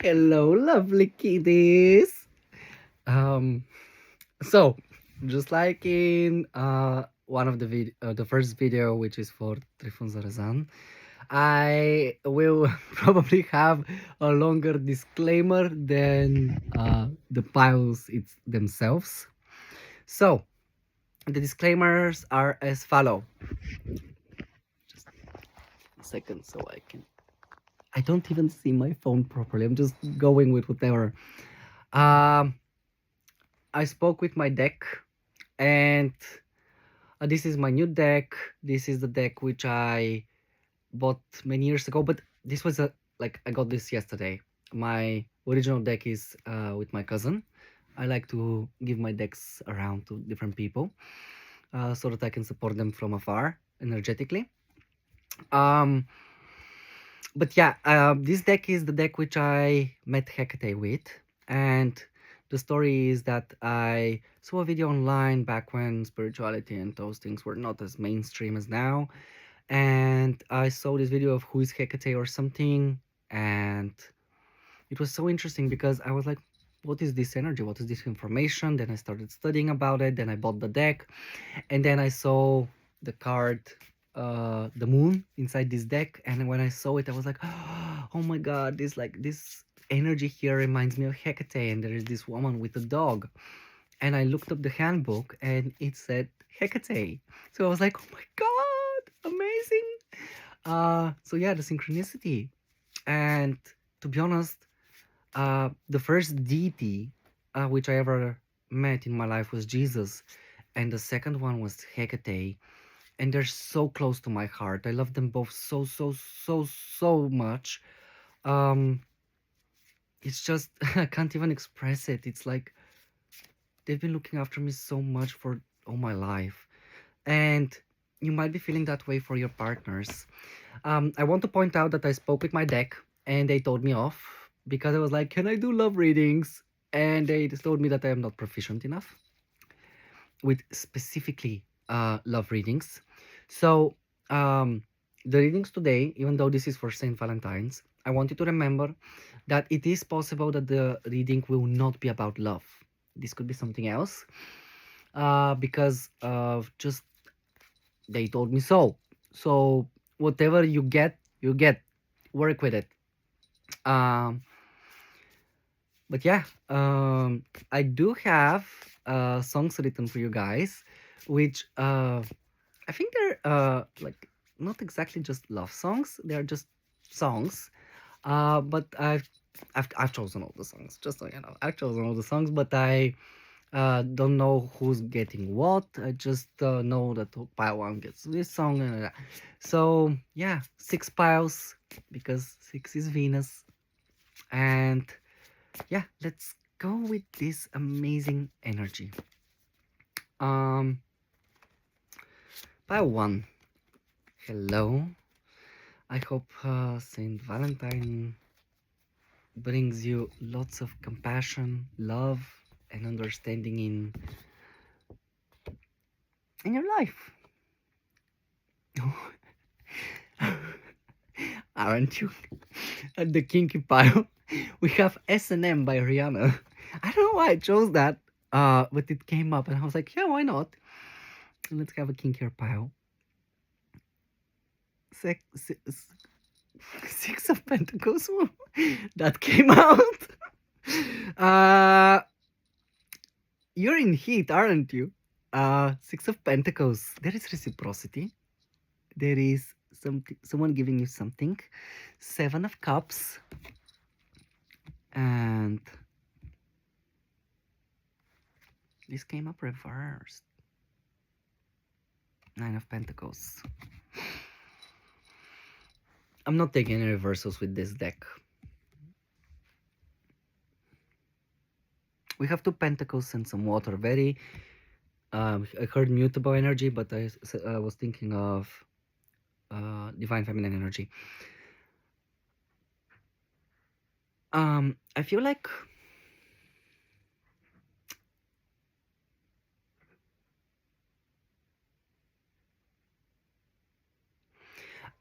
Hello, lovely kitties. Um, so just like in one of the first video, which is for Trifon Zarazan, I will probably have a longer disclaimer than the piles it's themselves. So the disclaimers are as follow. Just a second, so I can. I don't even see my phone properly. I'm just going with whatever. Um, I spoke with my deck, and this is my new deck. This is the deck which I bought many years ago, but this was a like I got this yesterday. My original deck is with my cousin. I like to give my decks around to different people so that I can support them from afar energetically. Um, but yeah, this deck is the deck which I met Hecate with, and the story is that I saw a video online back when spirituality and those things were not as mainstream as now, and I saw this video of who is Hecate or something, and it was so interesting because I was like, what is this energy? What is this information? Then I started studying about it. Then I bought the deck, and then I saw the card, the moon inside this deck. And when I saw it, I was like, oh my god, this energy here reminds me of Hecate. And there is this woman with a dog. And I looked up the handbook, and it said Hecate. So I was like, oh my god, amazing. So yeah, the synchronicity. And to be honest, the first deity which I ever met in my life was Jesus, and the second one was Hecate, and they're so close to my heart. I love them both so much. Um, it's just I can't even express it. It's like they've been looking after me so much for all my life, and you might be feeling that way for your partners. I want to point out that I spoke with my deck and they told me off because I was like, can I do love readings? And they just told me that I am not proficient enough with specifically love readings. So, the readings today, even though this is for St. Valentine's, I want you to remember that it is possible that the reading will not be about love. This could be something else because of just they told me so. So, whatever you get, you get. Work with it. Um, but yeah, I do have songs written for you guys, which I think they're like not exactly just love songs. They're just songs. But I've chosen all the songs. Just so you know, I've chosen all the songs, but I don't know who's getting what. I just know that pile one gets this song. So yeah, 6 piles because 6 is Venus, and yeah, let's go with this amazing energy. Um, pile one. Hello. I hope St. Valentine brings you lots of compassion, love, and understanding in your life. Aren't you? At the kinky pile, we have S&M by Rihanna. I don't know why I chose that, but it came up, and I was like, yeah, why not? Let's have a kinkier pile. Six of Pentacles. That came out. Uh, you're in heat, aren't you? Six of Pentacles. There is reciprocity. There is someone giving you something. 7 of Cups. And this came up reversed. 9 of Pentacles. I'm not taking any reversals with this deck. We have 2 Pentacles and some water. Very, I heard mutable energy, but I was thinking of divine feminine energy.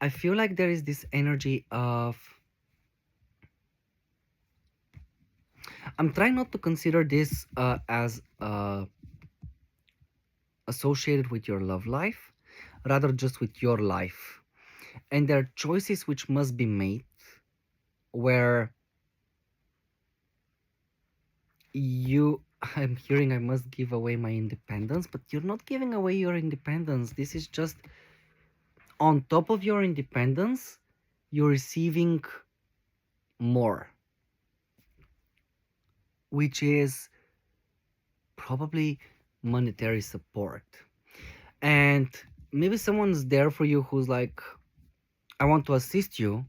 I feel like there is this energy of I'm trying not to consider this as associated with your love life, rather just with your life. And there are choices which must be made where you I'm hearing I must give away my independence, but you're not giving away your independence. This is just on top of your independence, you're receiving more, which is probably monetary support. And maybe someone's there for you who's like, I want to assist you,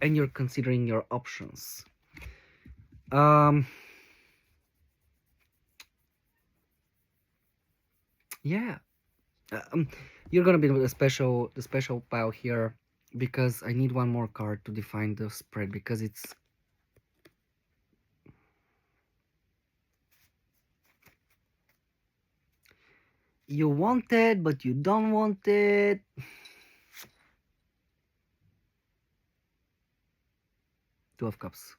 and you're considering your options. Um, yeah, um, you're gonna be the special pile here because I need one more card to define the spread because it's you want it but you don't want it. Two of Cups.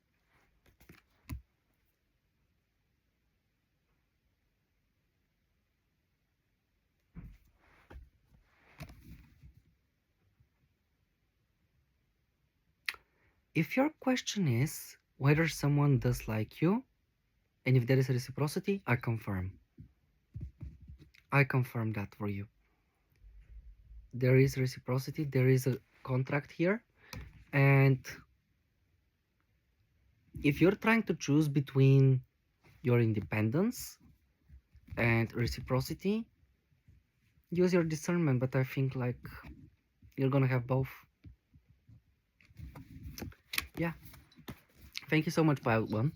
If your question is whether someone does like you and if there is a reciprocity, I confirm. I confirm that for you. There is reciprocity, there is a contract here, and if you're trying to choose between your independence and reciprocity, use your discernment, but I think like you're gonna have both. Yeah. Thank you so much, Pile One.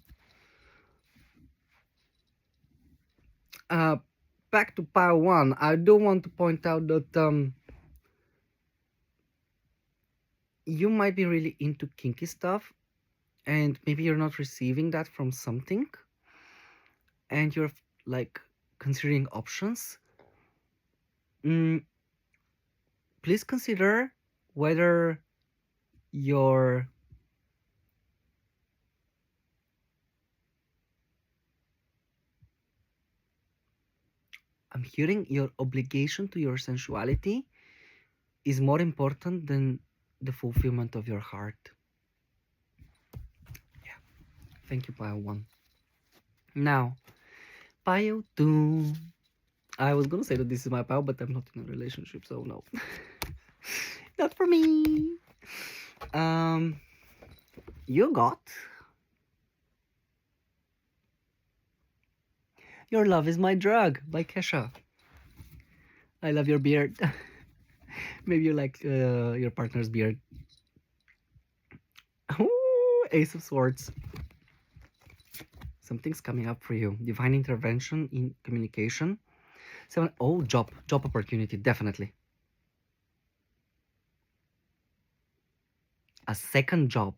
Back to Pile One, I do want to point out that you might be really into kinky stuff and maybe you're not receiving that from something and you're like considering options. Please consider whether your I'm hearing your obligation to your sensuality is more important than the fulfillment of your heart. Yeah. Thank you, Pile 1. Now, Pile 2. I was gonna say that this is my pile, but I'm not in a relationship, so no. Not for me. You got Your Love Is My Drug by Kesha. I love your beard. Maybe you like your partner's beard. Ooh, Ace of Swords. Something's coming up for you. Divine intervention in communication. Job opportunity, definitely. A second job.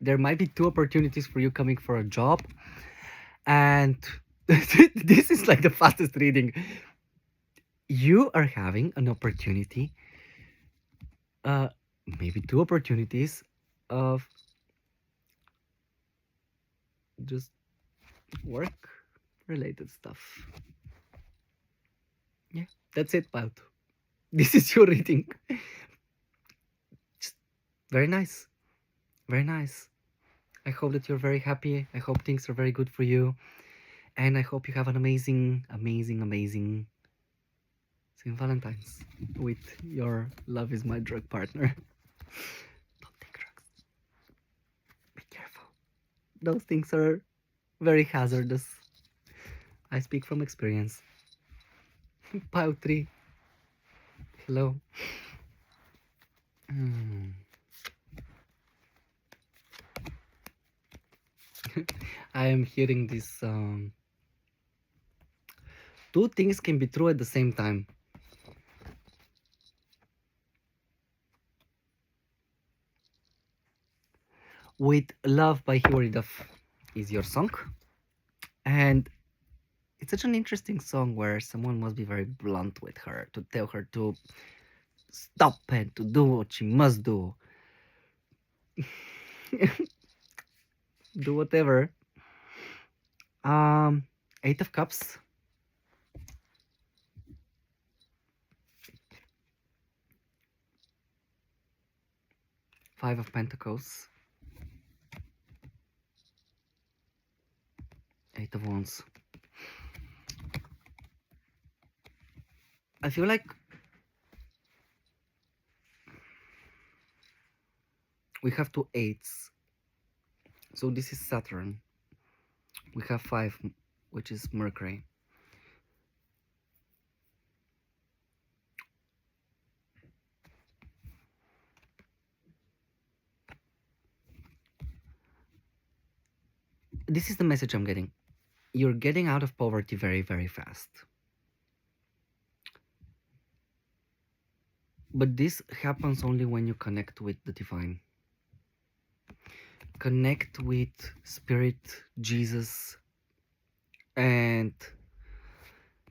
There might be two opportunities for you coming for a job. And this is like the fastest reading. You are having an opportunity, maybe two opportunities of just work related stuff. Yeah, that's it, Pal. This is your reading. Just very nice. Very nice. I hope that you're very happy. I hope things are very good for you. And I hope you have an amazing, amazing, amazing St. Valentine's with your Love Is My Drug partner. Don't take drugs. Be careful. Those things are very hazardous. I speak from experience. Pile 3. Hello. I am hearing this. Two things can be true at the same time. With Love by Hilary Duff is your song. And it's such an interesting song where someone must be very blunt with her to tell her to stop and to do what she must do. do whatever. Um, Eight of Cups. Five of Pentacles. Eight of Wands. I feel like we have two eights. So this is Saturn. We have five, which is Mercury. This is the message I'm getting. You're getting out of poverty very, very fast. But this happens only when you connect with the divine. Connect with Spirit, Jesus, and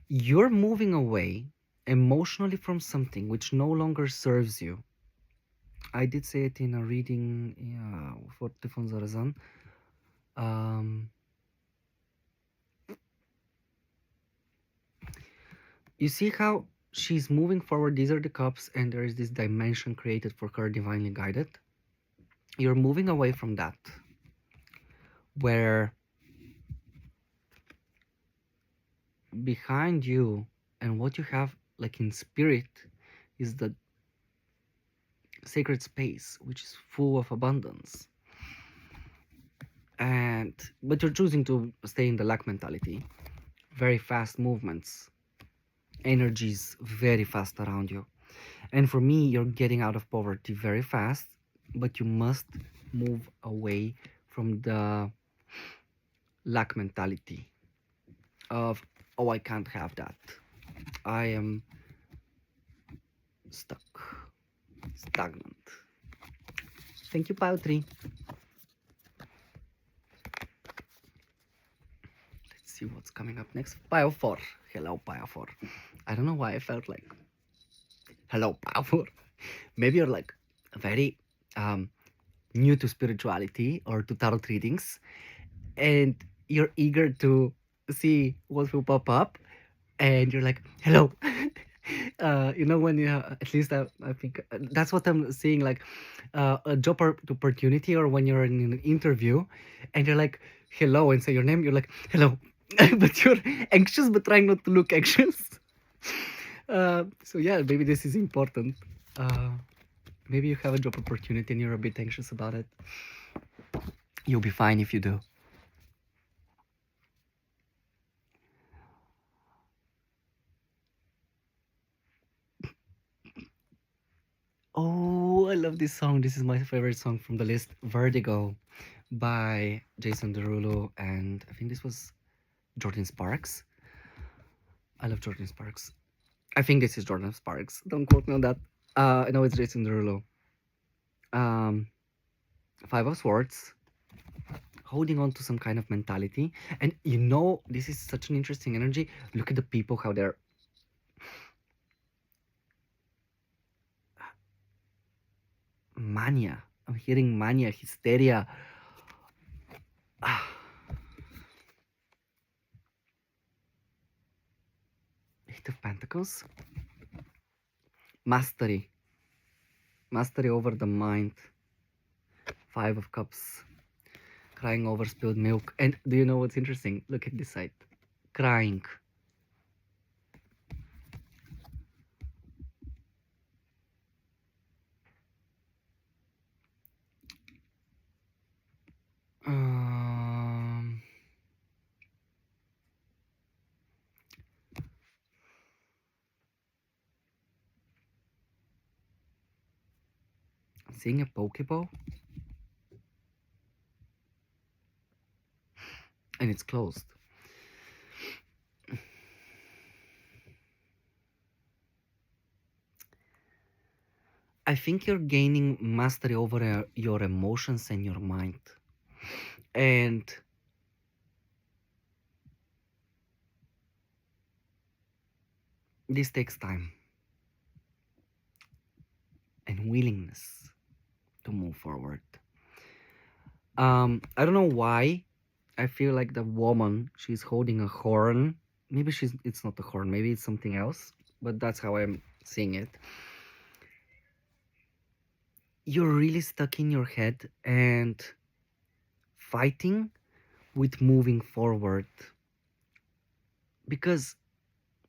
you're moving away emotionally from something which no longer serves you. I did say it in a reading for Tifon Zarazan. You see how she's moving forward. These are the cups, and there is this dimension created for her, divinely guided. You're moving away from that, where behind you and what you have, like in spirit, is the sacred space, which is full of abundance. But you're choosing to stay in the lack mentality. Very fast movements, energies very fast around you. And for me, you're getting out of poverty very fast, but you must move away from the lack mentality of, oh, I can't have that. I am stuck, stagnant. Thank you, Pile 3. Let's see what's coming up next. Pile 4. Hello, Pile 4. I don't know why I felt like, hello, Pile 4. Maybe you're like very new to spirituality or to tarot readings, and you're eager to see what will pop up, and you're like, hello. When you at least I think that's what I'm seeing, like a job opportunity, or when you're in an interview and you're like, hello, and say your name, you're like, hello. But you're anxious but trying not to look anxious. So yeah, maybe this is important. Maybe you have a job opportunity and you're a bit anxious about it. You'll be fine if you do. Oh, I love this song. This is my favorite song from the list, Vertigo, by Jason Derulo, and I think this was Jordan Sparks. I love Jordan Sparks. I think this is Jordan Sparks. Don't quote me on that. I know it's Jason Derulo. Five of Swords, holding on to some kind of mentality. And this is such an interesting energy. Look at the people, how they're mania. I'm hearing mania, hysteria. Eight of Pentacles. Mastery over the mind. Five of Cups. Crying over spilled milk. And do you know what's interesting? Look at this side. Crying. Seeing a Pokeball. And it's closed. I think you're gaining mastery over your emotions and your mind. And this takes time and willingness to move forward. I don't know why I feel like the woman, she's holding a horn. Maybe it's not a horn, maybe it's something else, but that's how I'm seeing it. You're really stuck in your head and fighting with moving forward because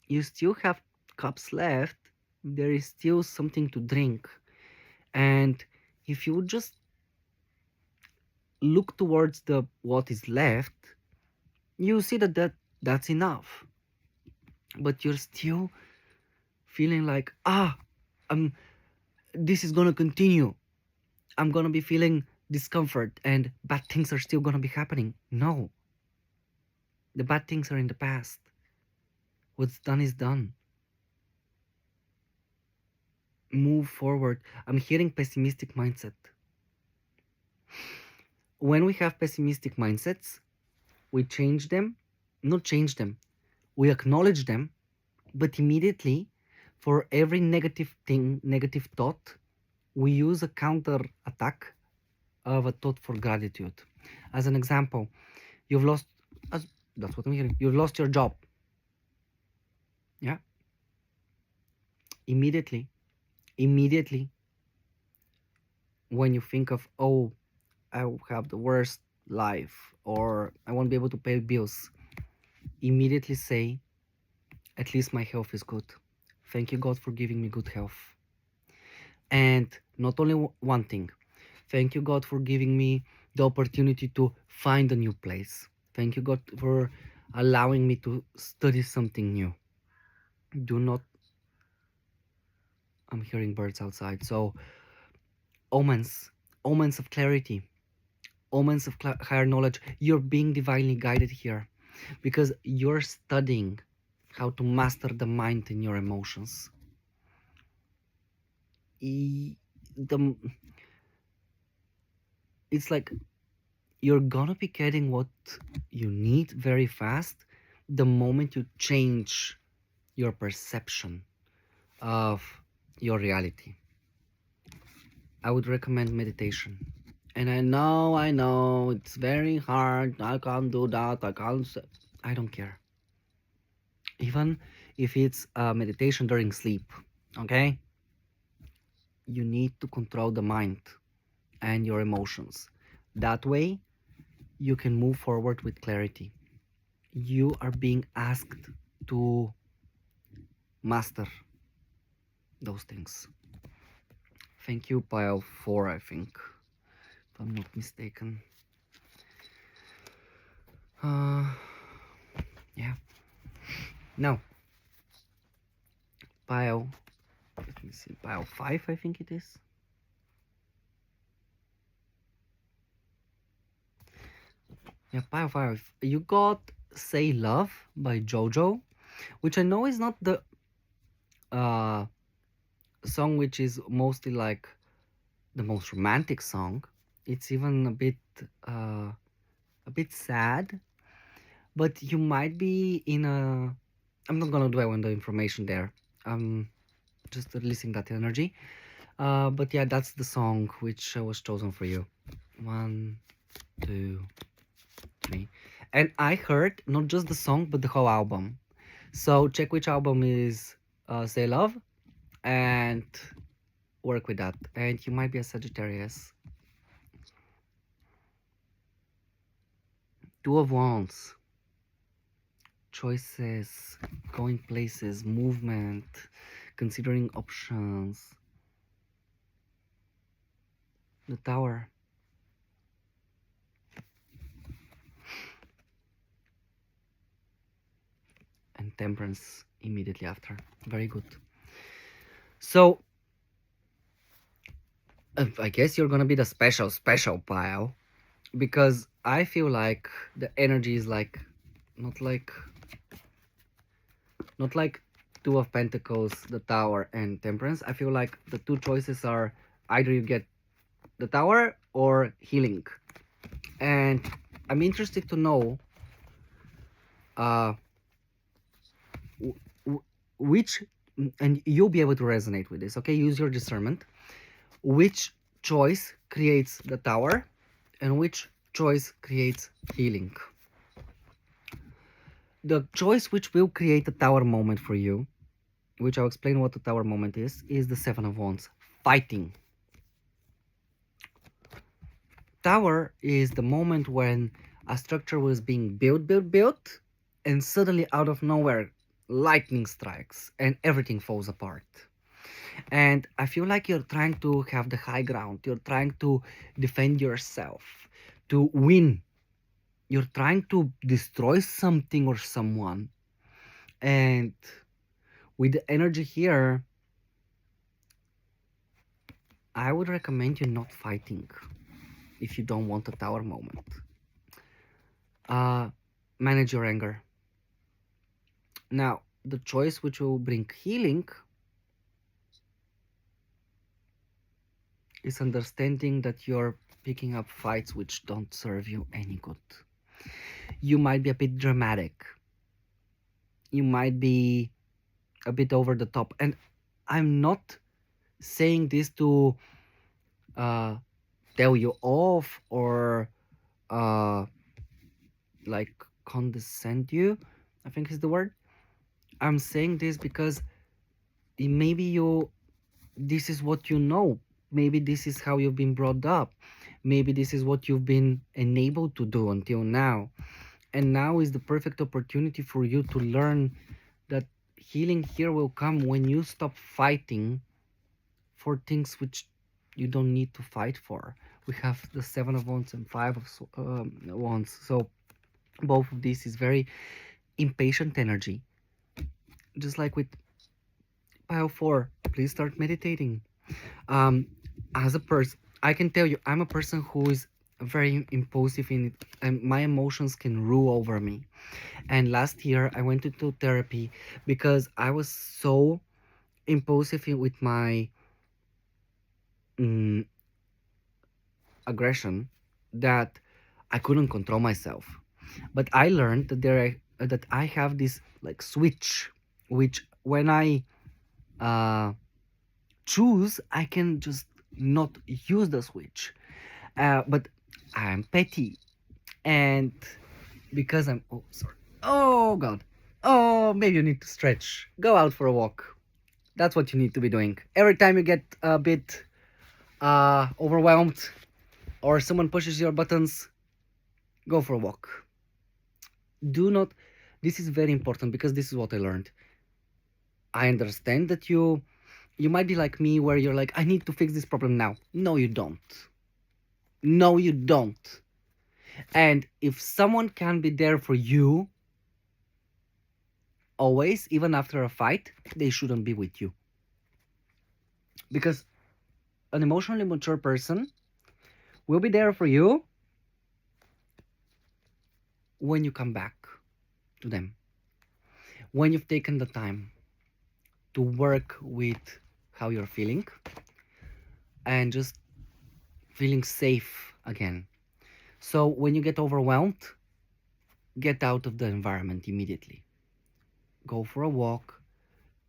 you still have cups left. There is still something to drink. And if you just look towards the what is left, you see that's enough. But you're still feeling like, I'm this is gonna continue. I'm gonna be feeling discomfort and bad things are still gonna be happening. No. The bad things are in the past. What's done is done. Move forward. I'm hearing pessimistic mindset. When we have pessimistic mindsets, we change them, not change them, we acknowledge them, but immediately for every negative thing, negative thought, we use a counter attack of a thought for gratitude. As an example, you've lost, that's what I'm hearing, you've lost your job. Yeah. Immediately, when you think of, oh, I will have the worst life or I won't be able to pay bills, immediately say, at least my health is good. Thank you, God, for giving me good health. And not only one thing, thank you, God, for giving me the opportunity to find a new place. Thank you, God, for allowing me to study something new. Do not, I'm hearing birds outside. So, omens, omens of clarity, omens of higher knowledge. You're being divinely guided here because you're studying how to master the mind and your emotions. It's like you're gonna be getting what you need very fast the moment you change your perception of your reality. I would recommend meditation. And I know, it's very hard. I can't do that. I don't care. Even if it's meditation during sleep, okay? You need to control the mind and your emotions. That way, you can move forward with clarity. You are being asked to master those things. Thank you, pile 4, I think, if I'm not mistaken. Yeah. Now, pile, let me see, pile 5, I think it is. Yeah, pile 5. You got Say Love by JoJo, which I know is not the song which is mostly like the most romantic song. It's even a bit sad, but you might be in a, I'm not gonna dwell on the information there. I'm just releasing that energy. But yeah, that's the song which was chosen for you. 1, 2, 3. And I heard not just the song but the whole album. So check which album is Say Love and work with that. And you might be a Sagittarius. 2 of Wands. Choices, going places, movement, considering options. The Tower. And Temperance immediately after. Very good. So, I guess you're gonna be the special pile because I feel like the energy is like not like 2 of Pentacles, the Tower, and Temperance. I feel like the 2 choices are either you get the Tower or healing. And I'm interested to know which, and you'll be able to resonate with this, okay? Use your discernment. Which choice creates the Tower and which choice creates healing. The choice which will create a tower moment for you, which I'll explain what the tower moment is the Seven of Wands, fighting. Tower is the moment when a structure was being built, and suddenly out of nowhere, lightning strikes and everything falls apart. And I feel like you're trying to have the high ground, you're trying to defend yourself, to win. You're trying to destroy something or someone. And with the energy here, I would recommend you not fighting if you don't want a tower moment. Manage your anger. Now, the choice which will bring healing is understanding that you're picking up fights which don't serve you any good. You might be a bit dramatic. You might be a bit over the top. And I'm not saying this to tell you off or like condescend you, I think is the word. I'm saying this because maybe this is what you know. Maybe this is how you've been brought up. Maybe this is what you've been enabled to do until now. And now is the perfect opportunity for you to learn that healing here will come when you stop fighting for things which you don't need to fight for. We have the Seven of Wands and Five of Wands. So both of these is very impatient energy. Just like with pile 4, please start meditating. As a person, I can tell you, I'm a person who is very impulsive in it, and my emotions can rule over me. And last year, I went into therapy because I was so impulsive with my aggression that I couldn't control myself. But I learned that I have this like switch, which when I choose, I can just not use the switch. But I'm petty, and because I'm sorry. Oh God. Oh, maybe you need to stretch. Go out for a walk. That's what you need to be doing. Every time you get a bit overwhelmed or someone pushes your buttons, go for a walk. Do not. This is very important because this is what I learned. I understand that you might be like me where you're like, I need to fix this problem now. No, you don't. No, you don't. And if someone can be there for you always, even after a fight, they shouldn't be with you. Because an emotionally mature person will be there for you when you come back to them. When you've taken the time to work with how you're feeling and just feeling safe again. So when you get overwhelmed, get out of the environment immediately. Go for a walk,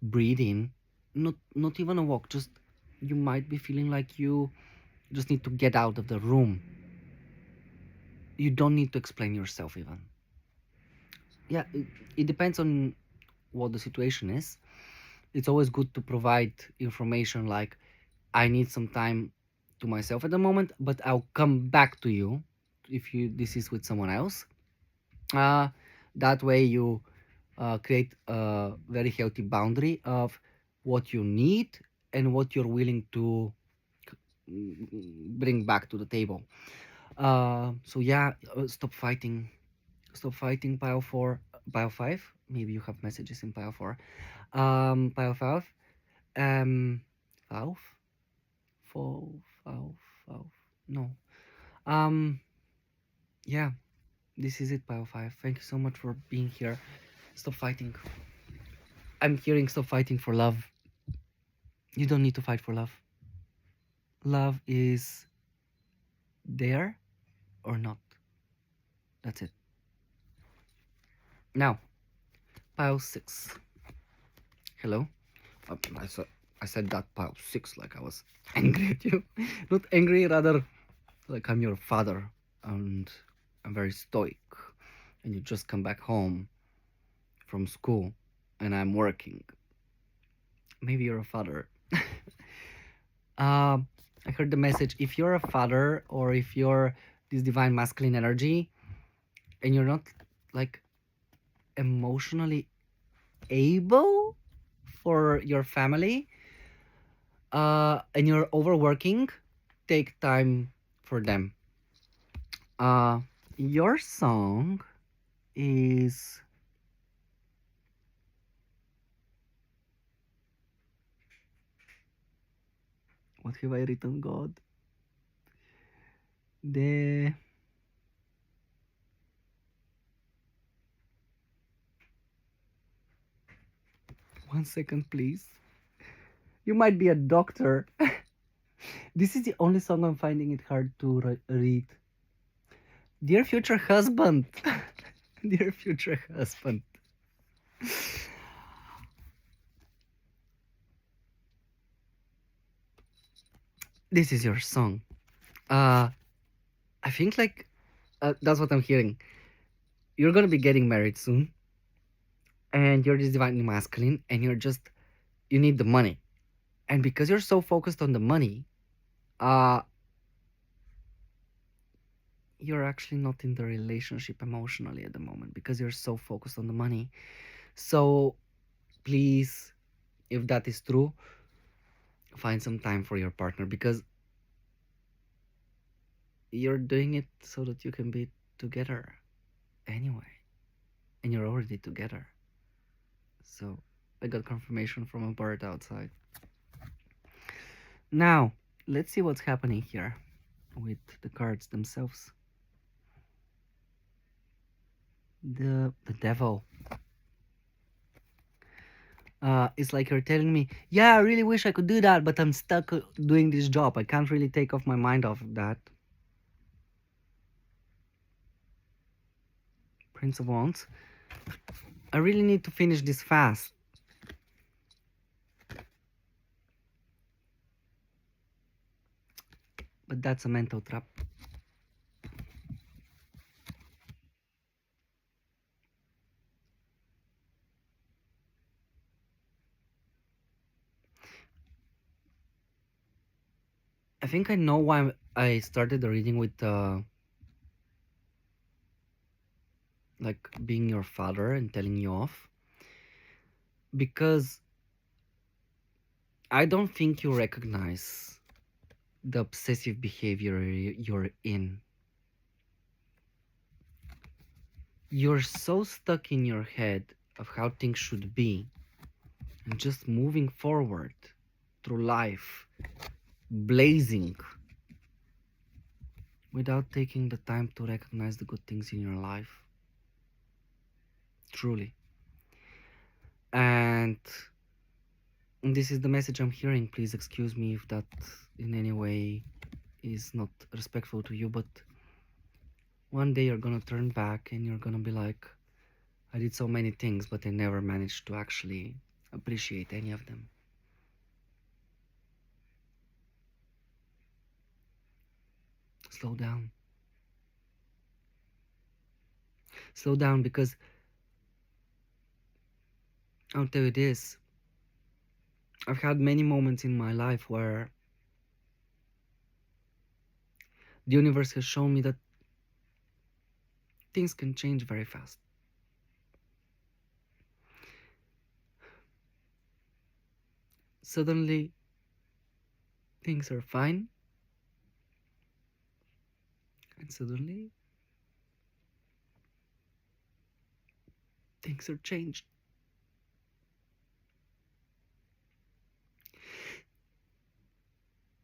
breathe in, not even a walk, just you might be feeling like you just need to get out of the room. You don't need to explain yourself even. Yeah, it depends on what the situation is. It's always good to provide information like, I need some time to myself at the moment, but I'll come back to you if this is with someone else. That way you create a very healthy boundary of what you need and what you're willing to bring back to the table. So yeah, stop fighting. Stop fighting, pile 4, pile 5. Maybe you have messages in pile 4. Pile 5. Valve? Valve. No. Yeah, this is it, pile 5. Thank you so much for being here. Stop fighting. I'm hearing stop fighting for love. You don't need to fight for love. Love is there or not. That's it. Now, pile 6. Hello? I said that pile 6 like I was angry at you. Not angry, rather like I'm your father. and I'm very stoic, and you just come back home from school and I'm working. Maybe you're a father. uh, I heard the message, if you're a father or if you're this divine masculine energy and you're not like emotionally able for your family, and you're overworking, take time for them. Uh, your song is, what have I written, God? The 1 second, please. You might be a doctor. This is the only song I'm finding it hard to read. Dear future husband. Dear future husband. This is your song. I think like that's what I'm hearing. You're gonna be getting married soon, and you're this divinely masculine, and you need the money, and because you're so focused on the money, uh, you're actually not in the relationship emotionally at the moment because you're so focused on the money. So please, if that is true, find some time for your partner because you're doing it so that you can be together anyway, and you're already together. So I got confirmation from a bird outside. Now let's see what's happening here with the cards themselves. The devil. It's like you're telling me, yeah, I really wish I could do that, but I'm stuck doing this job. I can't really take off my mind off of that. Prince of Wands. I really need to finish this fast. But that's a mental trap. I think I know why I started the reading with like being your father and telling you off. Because I don't think you recognize the obsessive behavior you're in. You're so stuck in your head of how things should be and just moving forward through life, blazing, without taking the time to recognize the good things in your life. Truly. And this is the message I'm hearing. Please excuse me if that in any way is not respectful to you, but one day you're gonna turn back and you're gonna be like, I did so many things, but I never managed to actually appreciate any of them. Slow down. Slow down, because I'll tell you this. I've had many moments in my life where the universe has shown me that things can change very fast. Suddenly, things are fine, and suddenly, things are changed.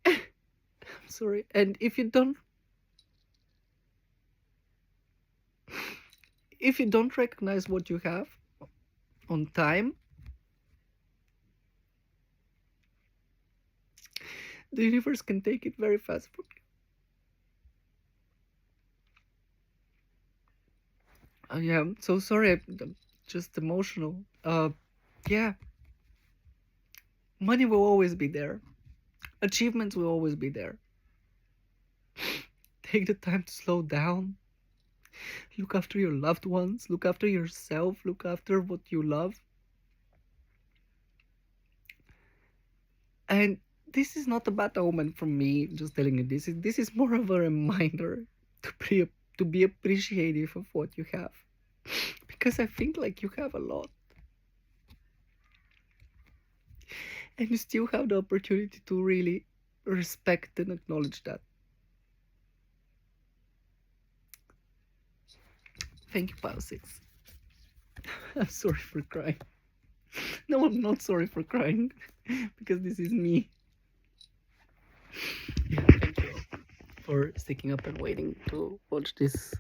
I'm sorry. And if you don't recognize what you have on time, the universe can take it very fast from you. Yeah, I'm so sorry. I'm just emotional. Yeah. Money will always be there. Achievements will always be there. take the time to slow down, look after your loved ones, look after yourself, look after what you love. And this is not a bad omen from me just telling you this. This is more of a reminder to be appreciative of what you have. Because I think like you have a lot. And you still have the opportunity to really respect and acknowledge that. Thank you, Pile 6. I'm sorry for crying. No, I'm not sorry for crying. Because this is me. Yeah, thank you for sticking up and waiting to watch this